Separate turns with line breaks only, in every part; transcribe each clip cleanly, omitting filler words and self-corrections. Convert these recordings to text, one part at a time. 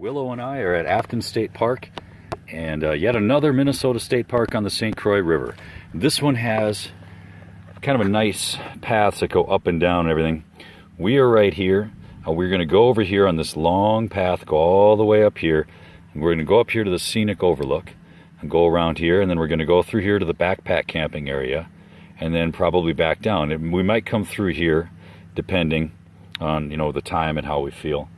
Willow and I are at Afton State Park, and yet another Minnesota State Park on the St. Croix River. This one has kind of a nice paths that go up and down and everything. We are right here. We're going to go over here on this long path, go all the way up here, and we're going to go up here to the scenic overlook and go around here, and then we're going to go through here to the backpack camping area, and then probably back down. And we might come through here depending on, the time and how we feel.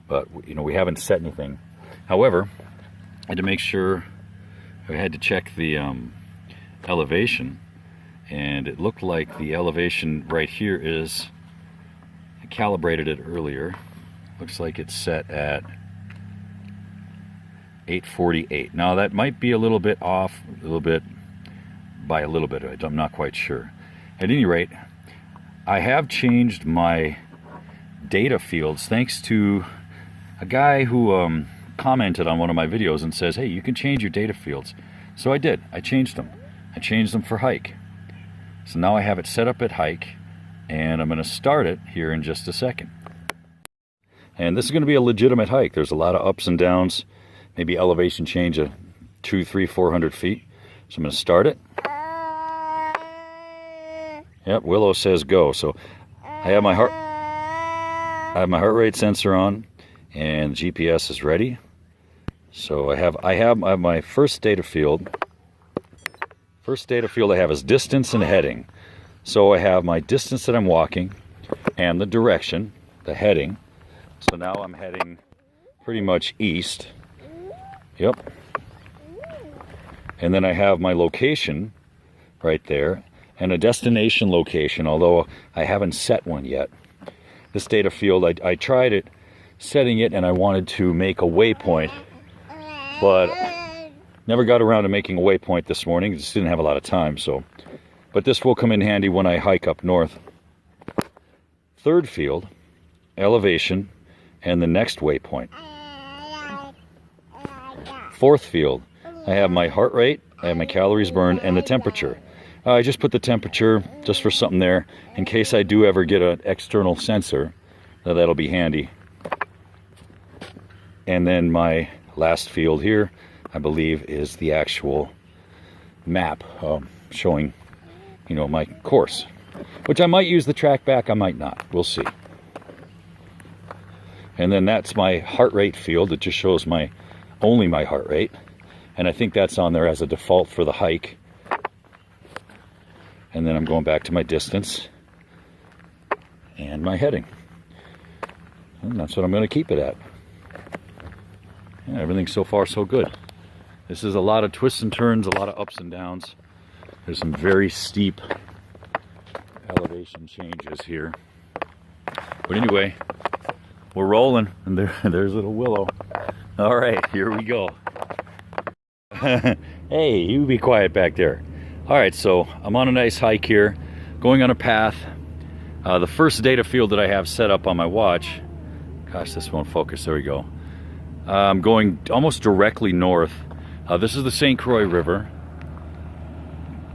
But, we haven't set anything. However, I had to make sure, I had to check the elevation, and it looked like the elevation right here is, I calibrated it earlier, looks like it's set at 848. Now that might be a little bit off, by a little bit, I'm not quite sure. At any rate, I have changed my data fields thanks to a guy who commented on one of my videos and says, hey, you can change your data fields. So I did. I changed them. I changed them for hike. So now I have it set up at hike, and I'm going to start it here in just a second. And this is going to be a legitimate hike. There's a lot of ups and downs, maybe elevation change of 200, 300, 400 feet. So I'm going to start it. Yep, Willow says go. So I have my heart rate sensor on, and GPS is ready. So I have my first data field. First data field I have is distance and heading. So I have my distance that I'm walking and the direction, the heading. So now I'm heading pretty much east. Yep. And then I have my location right there and a destination location, although I haven't set one yet. This data field, I tried it, setting it, and I wanted to make a waypoint, but never got around to making a waypoint this morning. Just didn't have a lot of time. But this will come in handy when I hike up north. Third field, elevation, and the next waypoint. Fourth field, I have my heart rate, I have my calories burned, and the temperature. I just put the temperature just for something there in case I do ever get an external sensor. That'll be handy. And then my last field here, I believe, is the actual map showing, my course, which I might use the track back, I might not. We'll see. And then that's my heart rate field. It just shows only my heart rate, and I think that's on there as a default for the hike. And then I'm going back to my distance and my heading. And that's what I'm going to keep it at. Yeah, everything so far so good. This is a lot of twists and turns, a lot of ups and downs. There's some very steep elevation changes here. But anyway, we're rolling, and there's little Willow. All right, here we go. Hey, you be quiet back there. All right, so I'm on a nice hike here, going on a path. The first data field that I have set up on my watch, gosh, this won't focus, there we go. I'm going almost directly north. This is the St. Croix River.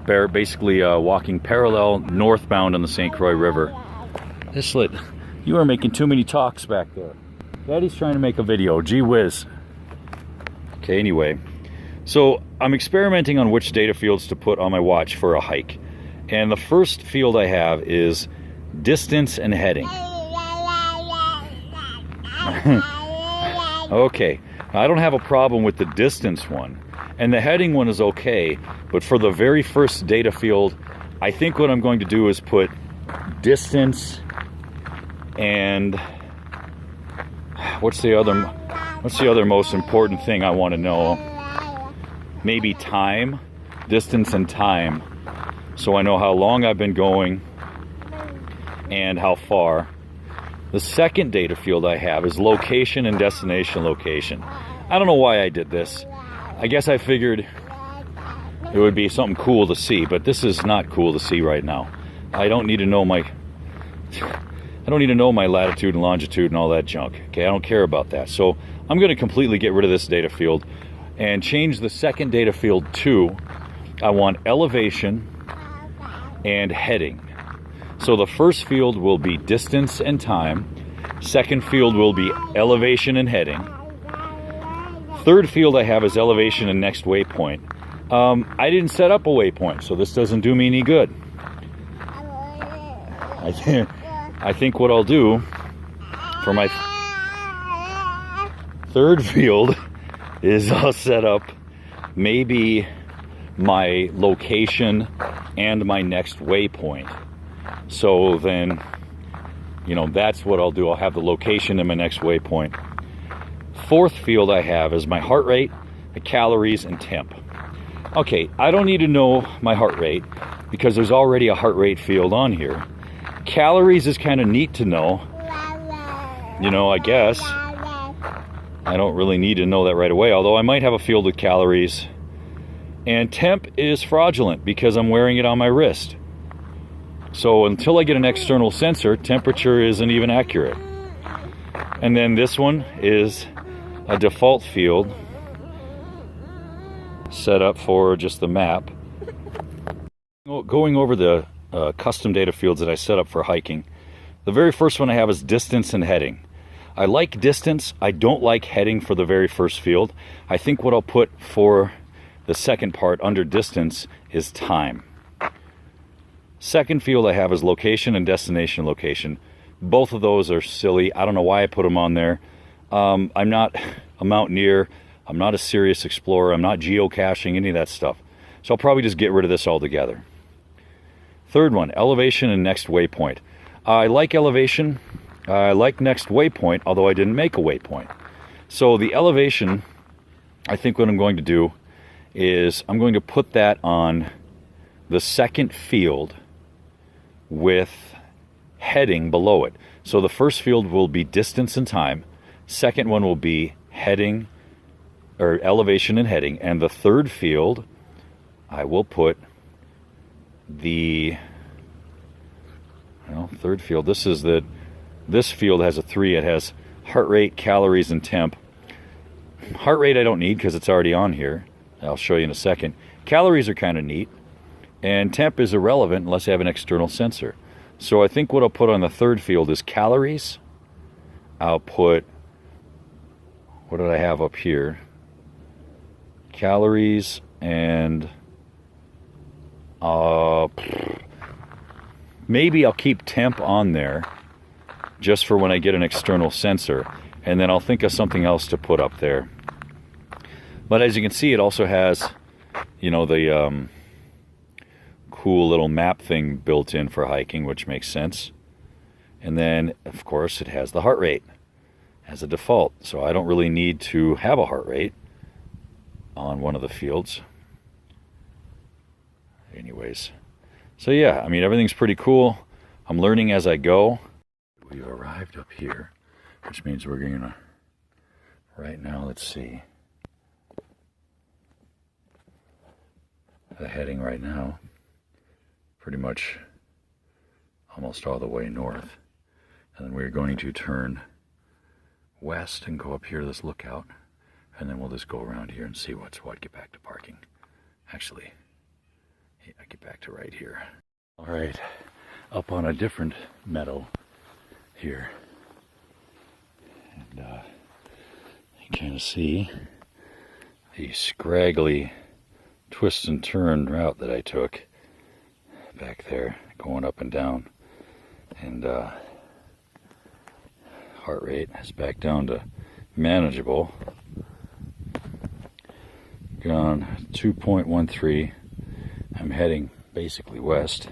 Basically walking parallel northbound on the St. Croix River. You are making too many talks back there. Daddy's trying to make a video, gee whiz. Okay, anyway. So I'm experimenting on which data fields to put on my watch for a hike. And the first field I have is distance and heading. Okay, I don't have a problem with the distance one. And the heading one is okay, but for the very first data field, I think what I'm going to do is put distance and what's the other most important thing I want to know? Maybe time, distance and time, so I know how long I've been going and how far. The second data field I have is location and destination location. I don't know why I did this. I guess I figured it would be something cool to see, but this is not cool to see right now. I don't need to know my latitude and longitude and all that junk. Okay, I don't care about that. So I'm going to completely get rid of this data field and change the second data field to, I want elevation and heading. So the first field will be distance and time. Second field will be elevation and heading. Third field I have is elevation and next waypoint. I didn't set up a waypoint, so this doesn't do me any good. I think what I'll do for my third field is I'll set up maybe my location and my next waypoint. So then, you know, that's what I'll do. I'll have the location and my next waypoint. Fourth field I have is my heart rate, the calories, and temp. Okay, I don't need to know my heart rate because there's already a heart rate field on here. Calories is kind of neat to know. You know, I guess. I don't really need to know that right away, although I might have a field with calories. And temp is fraudulent because I'm wearing it on my wrist. So until I get an external sensor, temperature isn't even accurate. And then this one is a default field set up for just the map. Going over the custom data fields that I set up for hiking, the very first one I have is distance and heading. I like distance. I don't like heading for the very first field. I think what I'll put for the second part under distance is time. Second field I have is location and destination location. Both of those are silly. I don't know why I put them on there. I'm not a mountaineer. I'm not a serious explorer. I'm not geocaching, any of that stuff. So I'll probably just get rid of this altogether. Third one, elevation and next waypoint. I like elevation. I like next waypoint, although I didn't make a waypoint. So the elevation, I think what I'm going to do is I'm going to put that on the second field with heading below it. So the first field will be distance and time. Second one will be heading, or elevation and heading. And the third field, I will put the, well, third field, this field has a 3. It has heart rate, calories, and temp. Heart rate I don't need because it's already on here. I'll show you in a second. Calories are kind of neat. And temp is irrelevant unless I have an external sensor. So I think what I'll put on the third field is calories. I'll put, what did I have up here? Calories and maybe I'll keep temp on there just for when I get an external sensor, and then I'll think of something else to put up there. But as you can see, it also has, you know, the cool little map thing built in for hiking, which makes sense. And then, of course, it has the heart rate as a default, so I don't really need to have a heart rate on one of the fields. Anyways, so yeah, I mean, everything's pretty cool. I'm learning as I go. We've arrived up here, which means we're gonna, right now, let's see. The heading right now, pretty much almost all the way north. And then we're going to turn west and go up here to this lookout. And then we'll just go around here and see what's what, get back to parking. Actually, I get back to right here. All right, up on a different meadow here. And you kind of see the scraggly twist and turn route that I took back there, going up and down. And heart rate is back down to manageable. Gone 2.13. I'm heading basically west.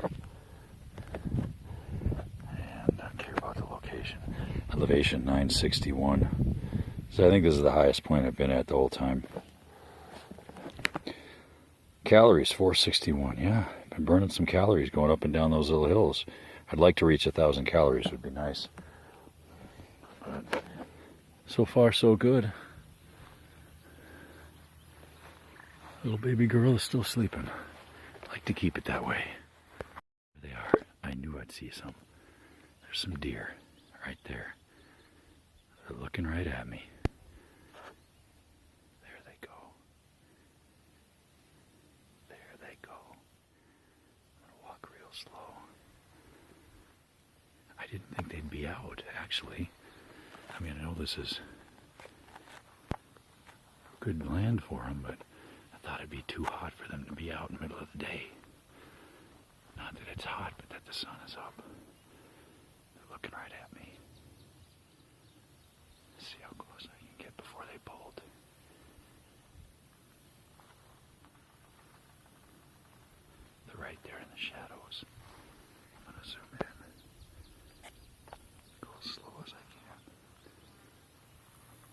And I don't care about the location. Elevation 961. So I think this is the highest point I've been at the whole time. Calories 461. Yeah, I've been burning some calories going up and down those little hills. I'd like to reach 1,000 calories, would be nice. But so far so good. Little baby girl is still sleeping. I like to keep it that way. There they are. I knew I'd see some. There's some deer right there. They're looking right at me. There they go. There they go. I'm gonna walk real slow. I didn't think they'd be out, actually. I mean, I know this is good land for them, but I thought it'd be too hot for them to be out in the middle of the day. Not that it's hot, but that the sun is up. They're looking right at me. Let's see how close I can get before they bolt. They're right there in the shadows. I'm going to zoom in. Go as slow as I can.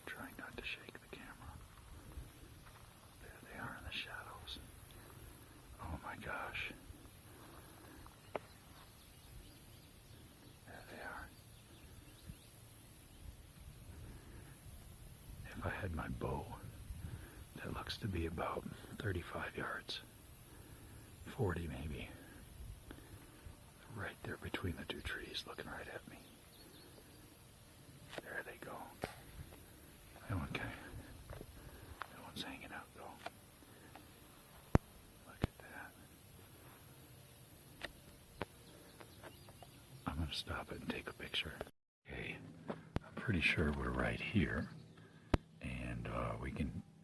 Trying not to shake the camera. There they are in the shadows. Oh my gosh. There they are. If I had my bow, that looks to be about 35 yards. 40 maybe. Right there between the two trees, looking right at me. There they go. That one's hanging out though. Look at that. I'm going to stop it and take a picture. Okay, I'm pretty sure we're right here. And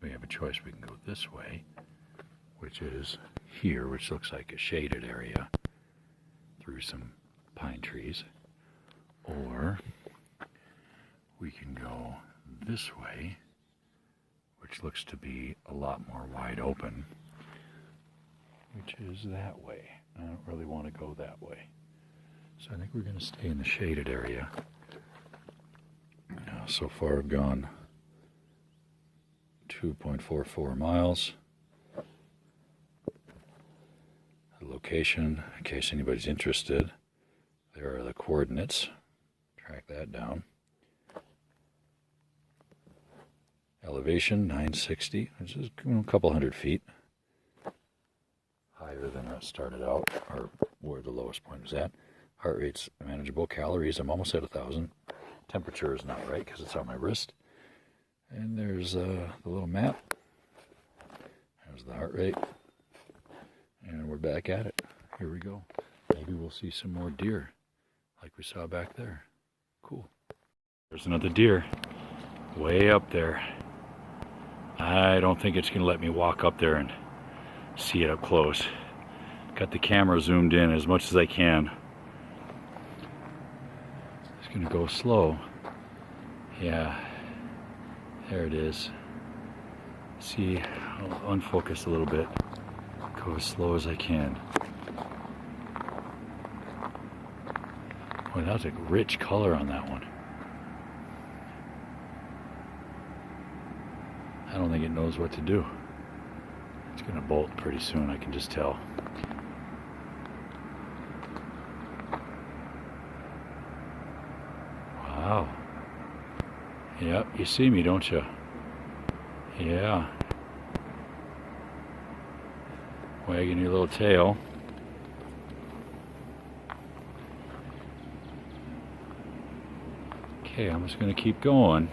we have a choice. We can go this way, which is here, which looks like a shaded area through some pine trees. Or we can go this way, which looks to be a lot more wide open, which is that way. I don't really want to go that way. So I think we're going to stay in the shaded area. So far I've gone 2.44 miles. The location, in case anybody's interested, there are the coordinates. Track that down. Elevation 960, which is a couple hundred feet higher than it started out, or where the lowest point was at. Heart rate's manageable. Calories, I'm almost at 1,000. Temperature is not right because it's on my wrist. And there's the little map. There's the heart rate. And we're back at it. Here we go. Maybe we'll see some more deer like we saw back there. Cool. There's another deer way up there. I don't think it's going to let me walk up there and see it up close. Got the camera zoomed in as much as I can. It's going to go slow. Yeah, there it is. See, I'll unfocus a little bit. Go as slow as I can. Boy, that was a rich color on that one. I don't think it knows what to do. It's going to bolt pretty soon, I can just tell. Wow. Yep, you see me, don't you? Yeah. Wagging your little tail. Okay, I'm just going to keep going.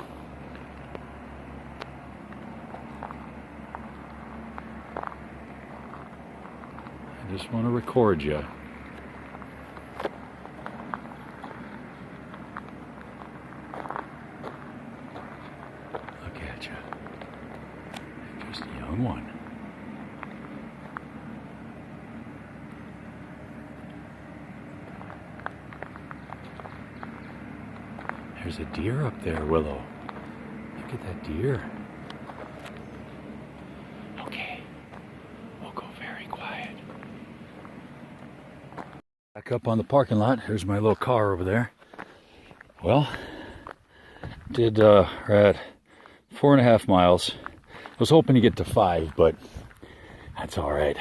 I just want to record you. Look at you. Just a young one. There's a deer up there, Willow. Look at that deer. Okay, we'll go very quiet. Back up on the parking lot. Here's my little car over there. Well, we're at 4.5 miles. I was hoping to get to 5, but that's all right.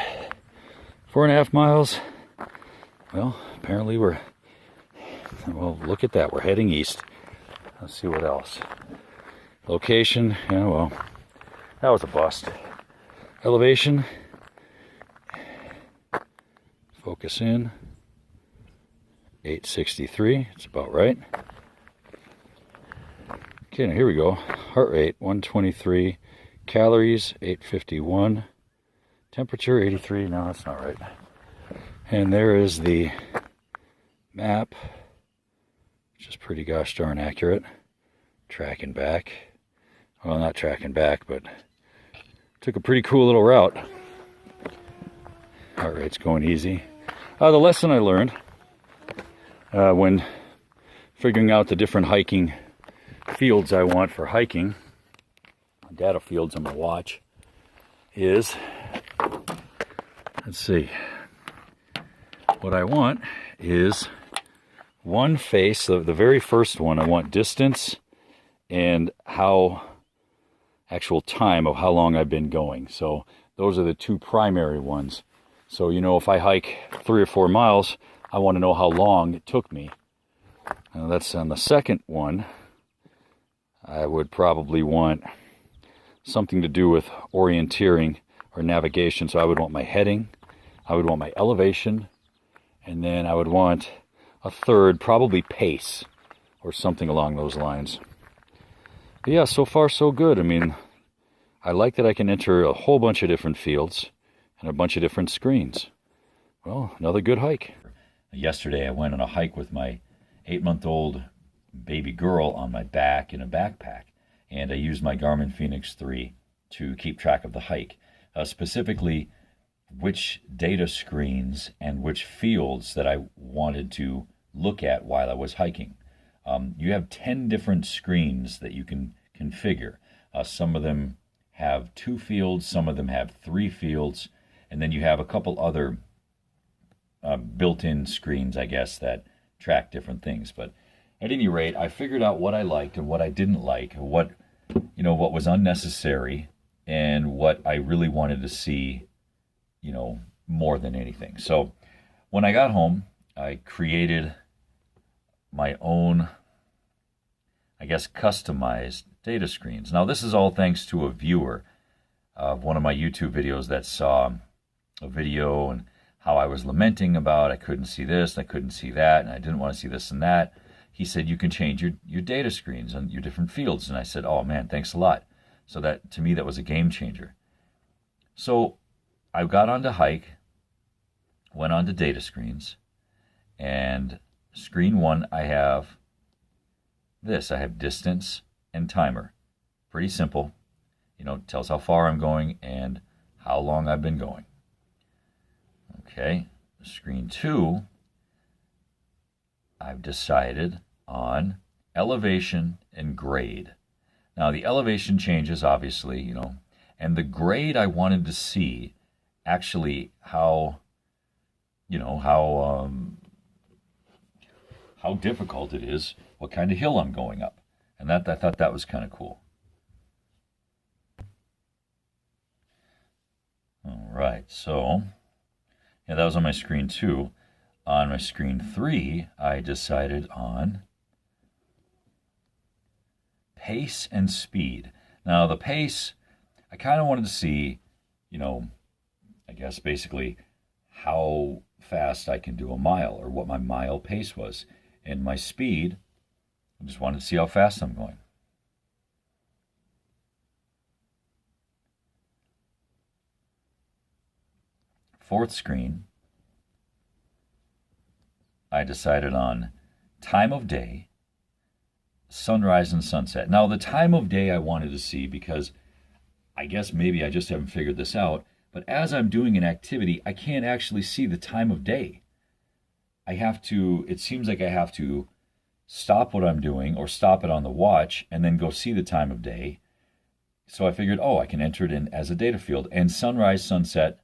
4.5 miles. Well, apparently well, look at that. We're heading east. Let's see what else. Location, yeah, well, that was a bust. Elevation. Focus in. 863, it's about right. Okay, now here we go. Heart rate, 123. Calories, 851. Temperature, 83. No, that's not right. And there is the map, which is pretty gosh darn accurate. Tracking back. Well, not tracking back, but Took a pretty cool little route. Heart rate's going easy. The lesson I learned when figuring out the different hiking fields I want for hiking, data fields on my watch, is, let's see, what I want is one face, the very first one, I want distance and actual time of how long I've been going. So those are the two primary ones. So, you know, if I hike 3 or 4 miles, I want to know how long it took me. Now that's on the second one. I would probably want something to do with orienteering or navigation. So I would want my heading, I would want my elevation, and then I would want a third, probably pace or something along those lines. But yeah, so far so good. I mean, I like that I can enter a whole bunch of different fields and a bunch of different screens. Well, another good hike. Yesterday I went on a hike with my 8-month-old baby girl on my back in a backpack, and I used my Garmin Fēnix 3 to keep track of the hike, specifically which data screens and which fields that I wanted to look at while I was hiking. You have 10 different screens that you can configure. Some of them have 2 fields, some of them have 3 fields, and then you have a couple other built-in screens, I guess, that track different things. But at any rate, I figured out what I liked and what I didn't like, what was unnecessary, and what I really wanted to see, more than anything. So when I got home, I created my own, I guess, customized data screens. Now, this is all thanks to a viewer of one of my YouTube videos that saw a video and how I was lamenting about I couldn't see this, and I couldn't see that, and I didn't want to see this and that. He said, you can change your data screens and your different fields. And I said, oh man, thanks a lot. So that, to me, that was a game changer. So I got on to hike, went on to data screens, and screen 1, I have this. I have distance and timer. Pretty simple. Tells how far I'm going and how long I've been going. Okay, screen 2, I've decided on elevation and grade. Now the elevation changes, obviously, and the grade I wanted to see actually how difficult it is, what kind of hill I'm going up. And I thought that was kind of cool. All right, so yeah, that was on my screen 2. On my screen 3, I decided on pace and speed. Now the pace, I kind of wanted to see, I guess basically how fast I can do a mile, or what my mile pace was. And my speed, I just wanted to see how fast I'm going. Fourth screen, I decided on time of day, sunrise and sunset. Now the time of day I wanted to see because I guess maybe I just haven't figured this out, but as I'm doing an activity, I can't actually see the time of day. It seems like I have to stop what I'm doing or stop it on the watch and then go see the time of day. So I figured, I can enter it in as a data field. And sunrise, sunset.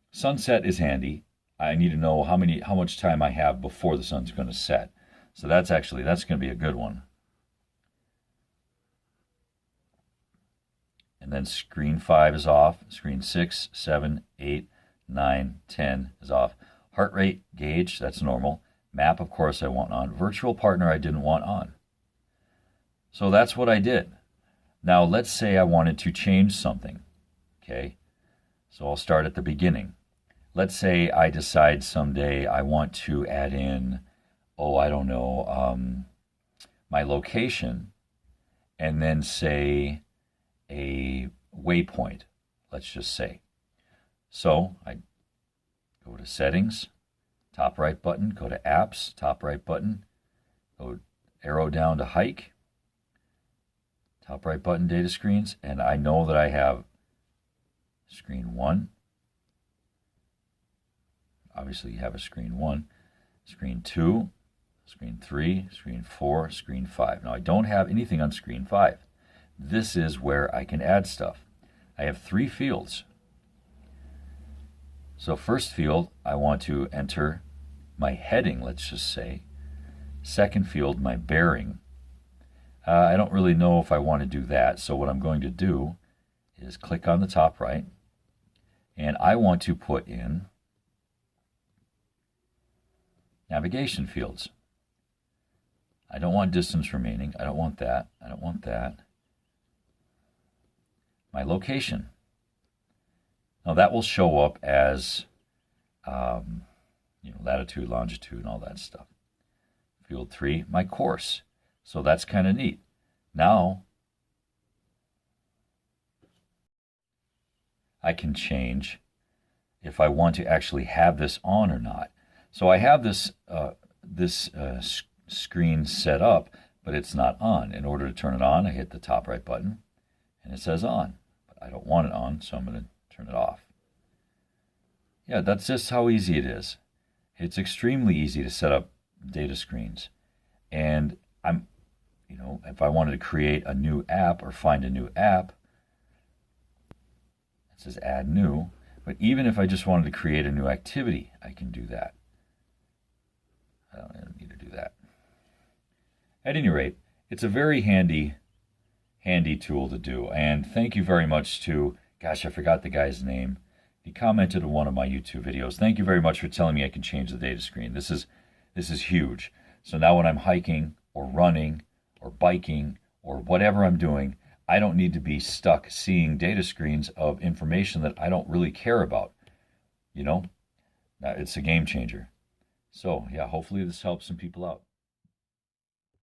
Sunset is handy. I need to know how much time I have before the sun's going to set. So that's going to be a good one. And then screen 5 is off. Screen 6, 7, 8, 9, 10 is off. Heart rate gauge, that's normal. Map, of course, I want on. Virtual partner, I didn't want on. So that's what I did. Now, let's say I wanted to change something. Okay, so I'll start at the beginning. Let's say I decide someday I want to add in, my location, and then say a waypoint, let's just say. So I go to settings, top right button, go to apps, top right button, go arrow down to hike, top right button, data screens, and I know that I have screen 1. Obviously, you have a screen 1, screen 2, screen 3, screen 4, screen 5. Now, I don't have anything on screen 5. This is where I can add stuff. I have 3 fields. So first field, I want to enter my heading, let's just say. Second field, my bearing. I don't really know if I want to do that, so what I'm going to do is click on the top right, and I want to put in navigation fields. I don't want distance remaining. I don't want that. I don't want that. My location. Now that will show up as latitude, longitude, and all that stuff. Field 3, my course. So that's kind of neat. Now I can change if I want to actually have this on or not. So I have this screen set up, but it's not on. In order to turn it on, I hit the top right button, and it says on. But I don't want it on, so I'm going to turn it off. Yeah, that's just how easy it is. It's extremely easy to set up data screens. And if I wanted to create a new app or find a new app, it says add new. But even if I just wanted to create a new activity, I can do that. I don't need to do that. At any rate, it's a very handy tool to do. And thank you very much to, gosh, I forgot the guy's name. He commented on one of my YouTube videos. Thank you very much for telling me I can change the data screen. This is huge. So now when I'm hiking or running or biking or whatever I'm doing, I don't need to be stuck seeing data screens of information that I don't really care about. It's a game changer. So yeah, hopefully this helps some people out.